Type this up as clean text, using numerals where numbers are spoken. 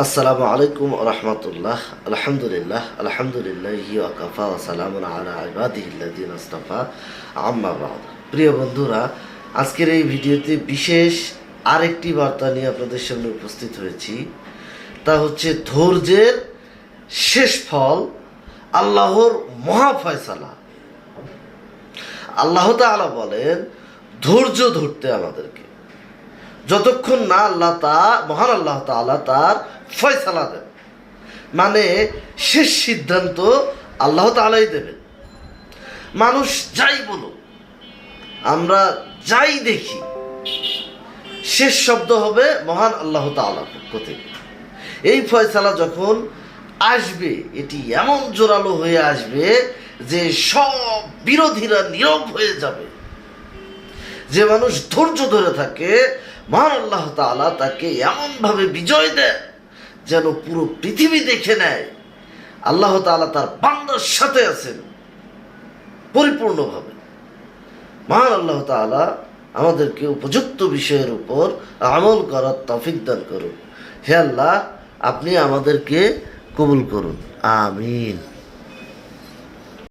আসসালামু আলাইকুম রহমতুল্লাহ। আলহামদুলিল্লাহ আলহামদুলিল্লাহি ওয়া কাফা ওয়া সালামুন আলা ইবাদিহিল্লাযিনা ইসতাফা, আম্মা বা'দ। প্রিয় বন্ধুরা, আজকের এই ভিডিওতে বিশেষ আরেকটি বার্তা নিয়ে আপনাদের সামনে উপস্থিত হয়েছি। তা হচ্ছে ধৈর্যের শেষ ফল, আল্লাহর মহা ফয়সালা। আল্লাহ তাআলা বলেন ধৈর্য ধরতে আমাদেরকে, যতক্ষণ না মহান আল্লাহ তাআলা তার ফয়সালা দেন, মানে শেষ সিদ্ধান্ত আল্লাহ তাআলাই দেবেন। মানুষ যাই বলুক, আমরা যাই দেখি, শেষ শব্দ হবে মহান আল্লাহ তাআলার পক্ষ থেকে। এই ফয়সালা যখন আসবে, এটি এমন জোরালো হয়ে আসবে যে সব বিরোধীরা নীরব হয়ে যাবে। যে মানুষ ধৈর্য ধরে থাকে, মহান আল্লাহ তাআলা তাকে এমনভাবে বিজয় দেয় যেন পুরো পৃথিবী দেখে নেয় আল্লাহ তাআলা তার বান্দার সাথে আছেন পরিপূর্ণভাবে। মহান আল্লাহ তাআলা আমাদেরকে উপযুক্ত বিষয়ের উপর আমল করার তৌফিক দান করুন। হে আল্লাহ, আপনি আমাদেরকে কবুল করুন, আমিন।